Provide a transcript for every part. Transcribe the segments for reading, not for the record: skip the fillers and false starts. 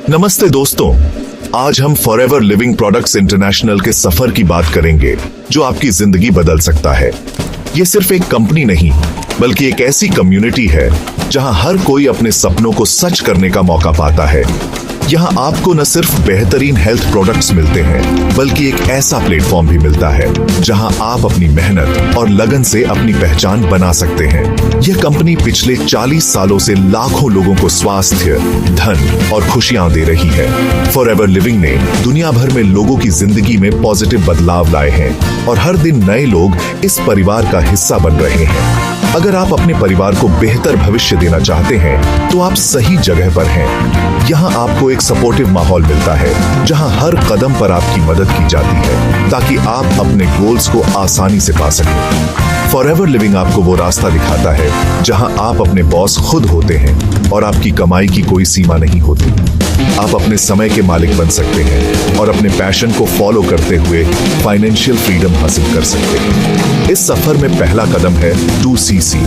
नमस्ते दोस्तों, आज हम फॉरएवर लिविंग प्रोडक्ट्स इंटरनेशनल के सफर की बात करेंगे जो आपकी जिंदगी बदल सकता है। ये सिर्फ एक कंपनी नहीं बल्कि एक ऐसी कम्युनिटी है जहां हर कोई अपने सपनों को सच करने का मौका पाता है। यहाँ आपको न सिर्फ बेहतरीन हेल्थ प्रोडक्ट्स मिलते हैं बल्कि एक ऐसा प्लेटफॉर्म भी मिलता है जहां आप अपनी मेहनत और लगन से अपनी पहचान बना सकते हैं। यह कंपनी पिछले 40 सालों से लाखों लोगों को स्वास्थ्य, धन और खुशियां दे रही है। फॉरएवर लिविंग ने दुनिया भर में लोगों की जिंदगी में पॉजिटिव बदलाव लाए हैं और हर दिन नए लोग इस परिवार का हिस्सा बन रहे हैं। अगर आप अपने परिवार को बेहतर भविष्य देना चाहते हैं तो आप सही जगह पर हैं। यहाँ आपको एक सपोर्टिव माहौल मिलता है जहाँ हर कदम पर आपकी मदद की जाती है ताकि आप अपने गोल्स को आसानी से पा सकें। फॉरएवर लिविंग आपको वो रास्ता दिखाता है जहाँ आप अपने बॉस खुद होते हैं और आपकी कमाई की कोई सीमा नहीं होती। आप अपने समय के मालिक बन सकते हैं और अपने पैशन को फॉलो करते हुए फाइनेंशियल फ्रीडम हासिल कर सकते हैं। इस सफर में पहला कदम है 2CC,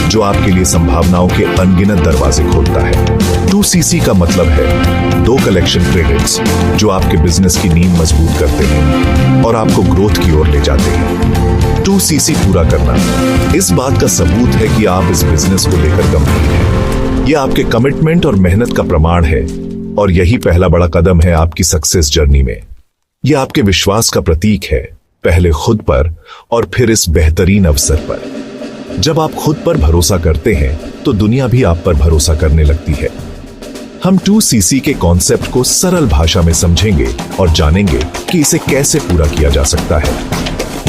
जो आपके लिए संभावनाओं के अनगिनत दरवाजे खोलता है। 2CC का मतलब है 2 कलेक्शन क्रेडिट्स जो आपके बिजनेस की नींव मजबूत करते हैं और आपको ग्रोथ की ओर ले जाते हैं। 2CC पूरा करना इस बात का सबूत है कि आप इस बिजनेस को लेकर गंभीर हैं। यह आपके कमिटमेंट और मेहनत का प्रमाण है और यही पहला बड़ा कदम है आपकी सक्सेस जर्नी में। यह आपके विश्वास का प्रतीक है, पहले खुद पर और फिर इस बेहतरीन अवसर पर। जब आप खुद पर भरोसा करते हैं तो दुनिया भी आप पर भरोसा करने लगती है। हम 2CC के कॉन्सेप्ट को सरल भाषा में समझेंगे और जानेंगे कि इसे कैसे पूरा किया जा सकता है।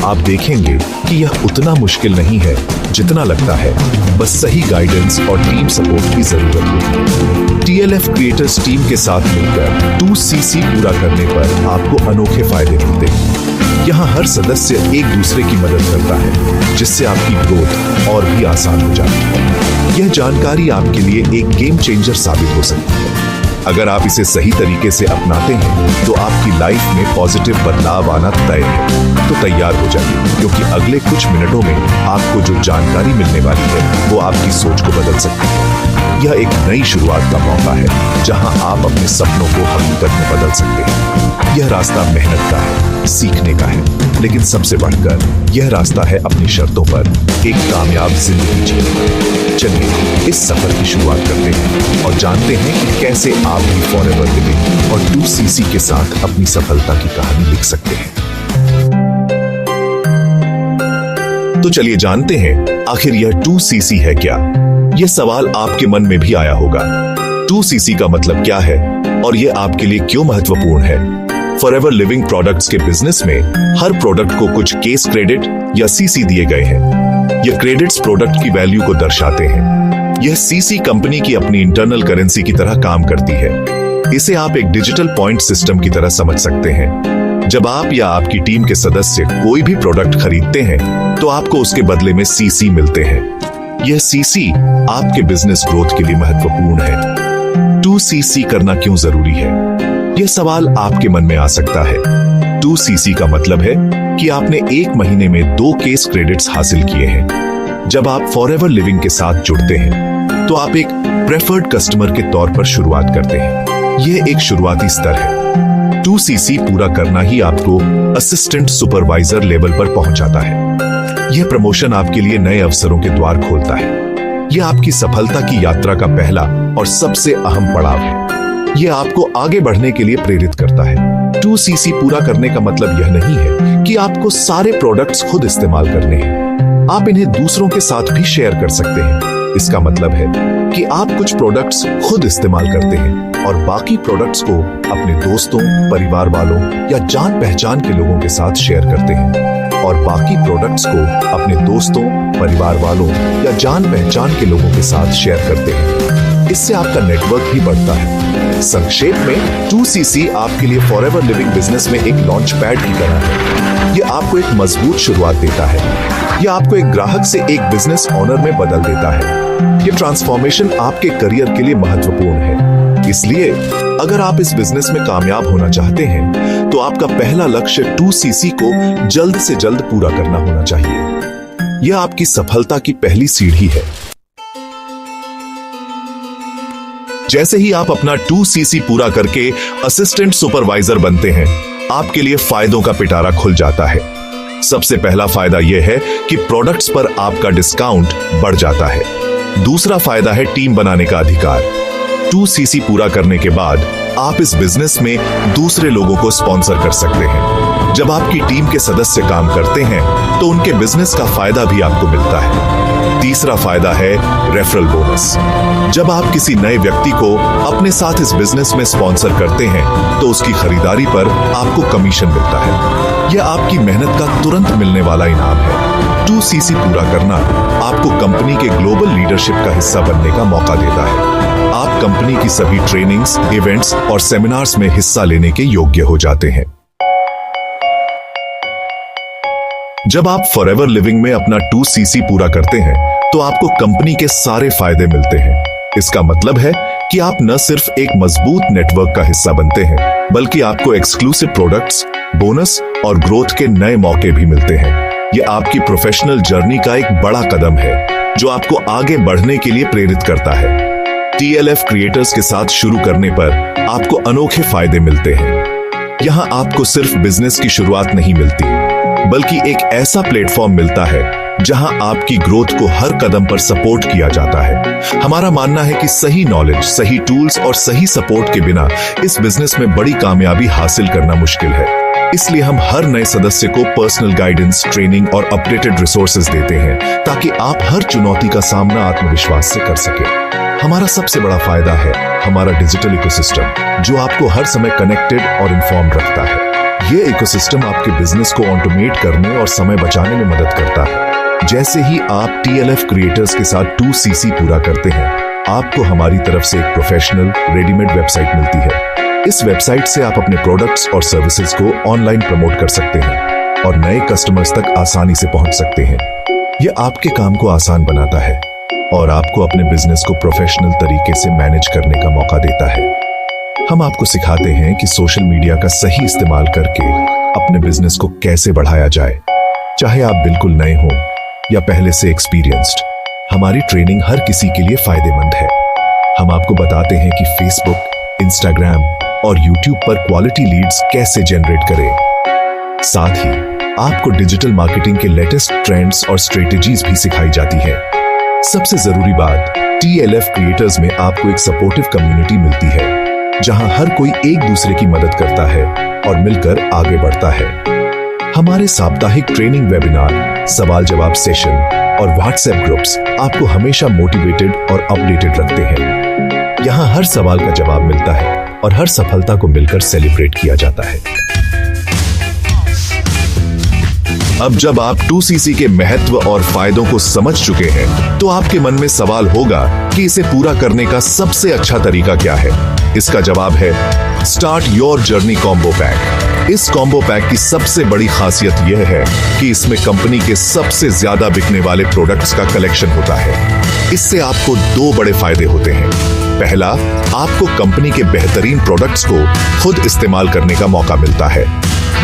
आप देखेंगे कि यह उतना मुश्किल नहीं है जितना लगता है, बस सही गाइडेंस और टीम सपोर्ट की जरूरत है। TLF क्रिएटर्स टीम के साथ मिलकर 2CC पूरा करने पर आपको अनोखे फायदे मिलते हैं। यहाँ हर सदस्य एक दूसरे की मदद करता है जिससे आपकी ग्रोथ और भी आसान हो जाती है। यह जानकारी आपके लिए एक गेम चेंजर साबित हो सकती है। अगर आप इसे सही तरीके से अपनाते हैं तो आपकी लाइफ में पॉजिटिव बदलाव आना तय है। तो तैयार हो जाइए, क्योंकि अगले कुछ मिनटों में आपको जो जानकारी मिलने वाली है वो आपकी सोच को बदल सकती है। यह एक नई शुरुआत का मौका है जहां आप अपने सपनों को हकीकत में बदल सकते हैं। यह रास्ता मेहनत का है, सीखने का है, लेकिन सबसे बढ़कर यह रास्ता है अपनी शर्तों पर एक कामयाब जिंदगी जीने का। चलिए इस सफर की शुरुआत करते हैं और जानते हैं कि कैसे आप भी फॉरएवर लिविंग और 2CC के साथ अपनी सफलता की कहानी लिख सकते हैं। तो चलिए जानते हैं आखिर यह 2CC है क्या। यह सवाल आपके मन में भी आया होगा। 2CC का मतलब क्या है और यह आपके लिए क्यों महत्वपूर्ण है। फॉरएवर लिविंग प्रोडक्ट्स के बिजनेस में हर प्रोडक्ट को कुछ केस क्रेडिट या CC दिए गए हैं। यह क्रेडिट्स प्रोडक्ट की वैल्यू को दर्शाते हैं। यह CC कंपनी की अपनी इंटरनल करेंसी की तरह काम करती है। इसे आप एक डिजिटल पॉइंट सिस्टम की तरह समझ सकते हैं। जब आप या आपकी टीम के सदस्य कोई भी प्रोडक्ट खरीदते हैं तो आपको उसके बदले में CC मिलते हैं। यह CC आपके बिजनेस ग्रोथ के लिए महत्वपूर्ण है। 2CC करना क्यों जरूरी है, यह सवाल आपके मन में आ सकता है। 2CC का मतलब है कि आपने एक महीने में 2 केस क्रेडिट्स हासिल किए हैं। जब आप फॉरएवर लिविंग के साथ जुड़ते हैं तो आप एक प्रेफर्ड कस्टमर के तौर पर शुरुआत करते हैं। यह एक शुरुआती स्तर है। 2CC पूरा करना ही आपको असिस्टेंट सुपरवाइजर लेवल पर पहुंचाता है। यह प्रमोशन आपके लिए नए अवसरों के द्वार खोलता है। यह आपकी सफलता की यात्रा का पहला और सबसे अहम पड़ाव है। यह आपको आगे बढ़ने के लिए प्रेरित करता है। 2CC पूरा करने का मतलब यह नहीं है कि आपको सारे प्रोडक्ट्स खुद इस्तेमाल करने हैं। आप इन्हें दूसरों के साथ भी शेयर कर सकते हैं। इसका मतलब है कि आप कुछ प्रोडक्ट्स खुद इस्तेमाल करते हैं और बाकी प्रोडक्ट्स को अपने दोस्तों, परिवार वालों या जान पहचान के लोगों के साथ शेयर करते हैं और बाकी प्रोडक्ट्स को अपने दोस्तों, परिवार वालों या जान पहचान के लोगों के साथ शेयर करते हैं। इससे आपका नेटवर्क भी बढ़ता है। संक्षेप में 2CC आपके लिए फॉरएवर लिविंग बिजनेस में एक लॉन्च पैड की तरह है। यह आपको एक मजबूत शुरुआत देता है। यह आपको एक ग्राहक से एक बिजनेस ओनर में बदल देता है। यह ट्रांसफॉर्मेशन आपके करियर के लिए महत्वपूर्ण है। इसलिए अगर आप इस बिजनेस में कामयाब होना चाहते हैं तो आपका पहला लक्ष्य 2CC को जल्द से जल्द पूरा करना होना चाहिए। यह आपकी सफलता की पहली सीढ़ी है। जैसे ही आप अपना 2cc पूरा करके असिस्टेंट सुपरवाइजर बनते हैं, आपके लिए फायदों का पिटारा खुल जाता है। सबसे पहला फायदा यह है कि प्रोडक्ट्स पर आपका डिस्काउंट बढ़ जाता है। दूसरा फायदा है टीम बनाने का अधिकार। 2cc पूरा करने के बाद आप इस बिजनेस में दूसरे लोगों को स्पॉन्सर कर सकते हैं। जब आपकी टीम के सदस्य काम करते हैं तो उनके बिजनेस का फायदा भी आपको मिलता है। तीसरा फायदा है रेफरल बोनस। जब आप किसी नए व्यक्ति को अपने साथ इस बिजनेस में स्पॉन्सर करते हैं तो उसकी खरीदारी पर आपको कमीशन मिलता है। यह आपकी मेहनत का तुरंत मिलने वाला इनाम है। 2cc पूरा करना आपको कंपनी के ग्लोबल लीडरशिप का हिस्सा बनने का मौका देता है। आप कंपनी की सभी ट्रेनिंग्स, इवेंट्स और सेमिनार्स में हिस्सा लेने के योग्य हो जाते हैं। जब आप फॉरएवर लिविंग में अपना 2cc पूरा करते हैं तो आपको कंपनी के सारे फायदे मिलते हैं। इसका मतलब है कि आप न सिर्फ एक मजबूत नेटवर्क का हिस्सा बनते हैं, बल्कि आपको एक्सक्लूसिव प्रोडक्ट्स, बोनस और ग्रोथ के नए मौके भी मिलते हैं। यह आपकी प्रोफेशनल जर्नी का एक बड़ा कदम है जो आपको आगे बढ़ने के लिए प्रेरित करता है। TLF क्रिएटर्स के साथ शुरू करने पर आपको अनोखे फायदे मिलते हैं। यहां आपको सिर्फ बिजनेस की शुरुआत नहीं मिलती, बल्कि एक ऐसा प्लेटफॉर्म मिलता है जहां आपकी ग्रोथ को हर कदम पर सपोर्ट किया जाता है। हमारा मानना है कि सही नॉलेज, सही टूल्स और सही सपोर्ट के बिना इस बिजनेस में बड़ी कामयाबी हासिल करना मुश्किल है। इसलिए हम हर नए सदस्य को पर्सनल गाइडेंस, ट्रेनिंग और अपडेटेड रिसोर्सेज देते हैं ताकि आप हर चुनौती का सामना आत्मविश्वास से कर सकें। हमारा सबसे बड़ा फायदा है हमारा डिजिटल इकोसिस्टम, जो आपको हर समय कनेक्टेड और इन्फॉर्म्ड रखता है। ये इकोसिस्टम आपके बिजनेस को ऑटोमेट करने और समय बचाने में मदद करता है। जैसे ही आप TLF क्रिएटर्स के साथ 2cc पूरा करते हैं, आपको हमारी तरफ से एक प्रोफेशनल रेडीमेड वेबसाइट मिलती है। इस वेबसाइट से आप अपने प्रोडक्ट्स और सर्विसेज को ऑनलाइन प्रमोट कर सकते हैं और नए कस्टमर्स तक आसानी से पहुंच सकते हैं। यह आपके काम को आसान बनाता है और आपको अपने बिजनेस को प्रोफेशनल तरीके से मैनेज करने का मौका देता है। हम आपको सिखाते हैं कि सोशल मीडिया का सही इस्तेमाल करके अपने बिजनेस को कैसे बढ़ाया जाए। चाहे आप बिल्कुल नए हों या पहले से एक्सपीरियंस्ड, हमारी ट्रेनिंग हर किसी के लिए फायदेमंद है। हम आपको बताते हैं कि फेसबुक, इंस्टाग्राम और यूट्यूब पर क्वालिटी लीड्स कैसे जनरेट करें। साथ ही आपको डिजिटल मार्केटिंग के लेटेस्ट ट्रेंड्स और स्ट्रेटेजीज भी सिखाई जाती है। सबसे जरूरी बात, TLF क्रिएटर्स में आपको एक सपोर्टिव कम्युनिटी मिलती है, जहां हर कोई एक दूसरे की मदद करता है और मिलकर आगे बढ़ता है। हमारे साप्ताहिक ट्रेनिंग वेबिनार, सवाल जवाब सेशन और व्हाट्सएप ग्रुप्स आपको हमेशा मोटिवेटेड और अपडेटेड रखते हैं। यहाँ हर सवाल का जवाब मिलता है और हर सफलता को मिलकर सेलिब्रेट किया जाता है। अब जब आप 2cc के महत्व और फायदों को समझ चुके हैं, तो आपके मन में सवाल होगा कि इसे पूरा करने का सबसे अच्छा तरीका क्या है। इसका जवाब है start your journey combo pack. इस कॉम्बो पैक की सबसे बड़ी खासियत यह है कि इसमें कंपनी के सबसे ज्यादा बिकने वाले प्रोडक्ट्स का कलेक्शन होता है। इससे आपको दो बड़े फायदे होते हैं। पहला, आपको कंपनी के बेहतरीन प्रोडक्ट्स को खुद इस्तेमाल करने का मौका मिलता है।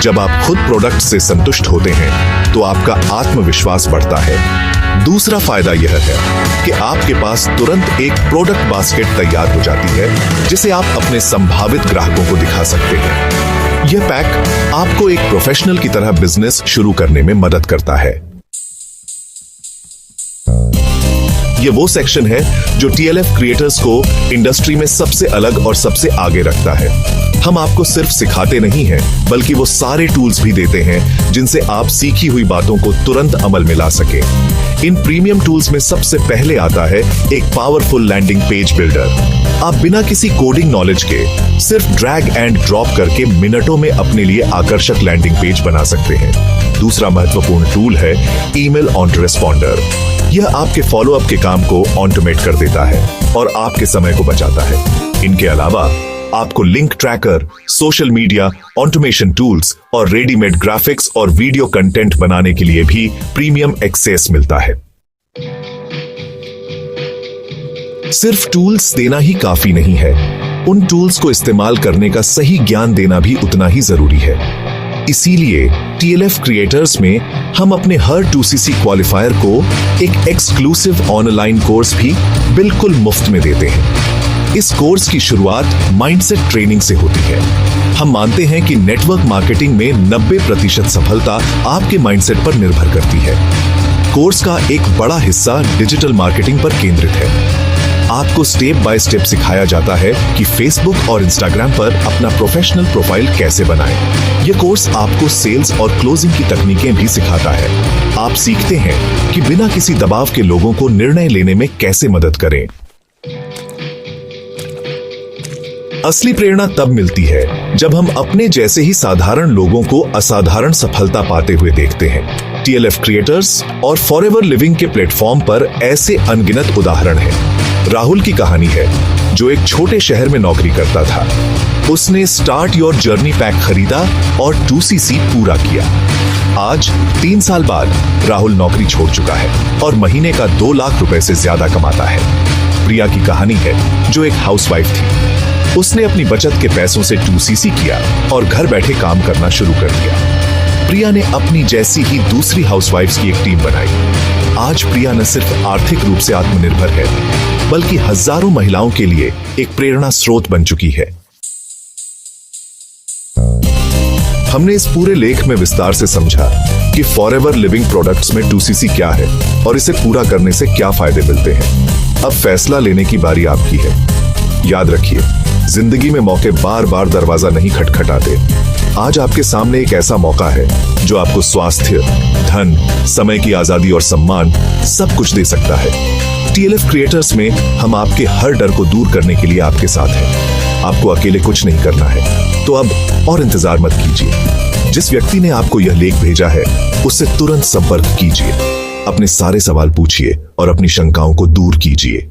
जब आप खुद प्रोडक्ट से संतुष्ट होते हैं तो आपका आत्मविश्वास बढ़ता है। दूसरा फायदा यह है कि आपके पास तुरंत एक प्रोडक्ट बास्केट तैयार हो जाती है, जिसे आप अपने संभावित ग्राहकों को दिखा सकते हैं। यह पैक आपको एक प्रोफेशनल की तरह बिजनेस शुरू करने में मदद करता है। यह वो सेक्शन है जो TLF क्रिएटर्स को इंडस्ट्री में सबसे अलग और सबसे आगे रखता है। हम आपको सिर्फ सिखाते नहीं हैं, बल्कि वो सारे टूल्स भी देते हैं जिनसे आप सीखी हुई बातों को तुरंत अमल में ला सके। इन प्रीमियम टूल्स में सबसे पहले आता है एक पावरफुल लैंडिंग पेज बिल्डर। आप बिना किसी कोडिंग नॉलेज के सिर्फ ड्रैग एंड ड्रॉप करके मिनटों में अपने लिए आकर्षक लैंडिंग पेज बना सकते हैं। दूसरा महत्वपूर्ण टूल है ईमेल ऑटोरेस्पॉन्डर। यह आपके फॉलोअप के काम को ऑटोमेट कर देता है और आपके समय को बचाता है। इनके अलावा आपको link tracker, social media, automation tools और रेडीमेड ग्राफिक्स और वीडियो कंटेंट बनाने के लिए भी प्रीमियम एक्सेस मिलता है। सिर्फ टूल्स देना ही काफी नहीं है, उन टूल्स को इस्तेमाल करने का सही ज्ञान देना भी उतना ही जरूरी है। इसीलिए TLF क्रिएटर्स में हम अपने हर 2cc क्वालिफायर को एक एक्सक्लूसिव ऑनलाइन कोर्स भी बिल्कुल मुफ्त में देते हैं। इस कोर्स की शुरुआत माइंडसेट ट्रेनिंग से होती है। हम मानते हैं कि नेटवर्क मार्केटिंग में 90% सफलता आपके माइंडसेट पर निर्भर करती है। कोर्स का एक बड़ा हिस्सा डिजिटल मार्केटिंग पर केंद्रित है। आपको स्टेप बाय स्टेप सिखाया जाता है कि फेसबुक और इंस्टाग्राम पर अपना प्रोफेशनल प्रोफाइल कैसे बनाएं। यह कोर्स आपको सेल्स और क्लोजिंग की तकनीकें भी सिखाता है। आप सीखते हैं कि बिना किसी दबाव के लोगों को निर्णय लेने में कैसे मदद करें। असली प्रेरणा तब मिलती है जब हम अपने जैसे ही साधारण लोगों को असाधारण सफलता पाते हुए देखते हैं। टीएलएफ क्रिएटर्स और फॉरएवर लिविंग के प्लेटफॉर्म पर ऐसे अनगिनत उदाहरण हैं। राहुल की कहानी है, जो एक छोटे शहर में नौकरी करता था। उसने स्टार्ट योर जर्नी पैक खरीदा और 2CC पूरा किया। आज 3 साल बाद राहुल नौकरी छोड़ चुका है और महीने का 2 लाख रुपए से ज्यादा कमाता है। प्रिया की कहानी है, जो एक हाउसवाइफ थी। उसने अपनी बचत के पैसों से 2CC किया और घर बैठे काम करना शुरू कर दिया। प्रिया ने अपनी जैसी ही दूसरी हाउसवाइफ्स की एक टीम बनाई। आज प्रिया न सिर्फ आर्थिक रूप से आत्मनिर्भर है, बल्कि हजारों महिलाओं के लिए एक प्रेरणा स्रोत बन चुकी है। हमने इस पूरे लेख में विस्तार से समझा कि फॉरएवर लिविंग प्रोडक्ट्स में 2CC क्या है और इसे पूरा करने से क्या फायदे मिलते हैं। अब फैसला लेने की बारी आपकी है। याद रखिए, जिंदगी में मौके बार बार दरवाजा नहीं खटखटाते। आज आपके सामने एक ऐसा मौका है जो आपको स्वास्थ्य, धन, समय की आजादी और सम्मान सब कुछ दे सकता है। टीएलएफ क्रिएटर्स में हम आपके हर डर को दूर करने के लिए आपके साथ हैं। आपको अकेले कुछ नहीं करना है, तो अब और इंतजार मत कीजिए। जिस व्यक्ति ने आपको यह लेख भेजा है, उससे तुरंत संपर्क कीजिए। अपने सारे सवाल पूछिए और अपनी शंकाओं को दूर कीजिए।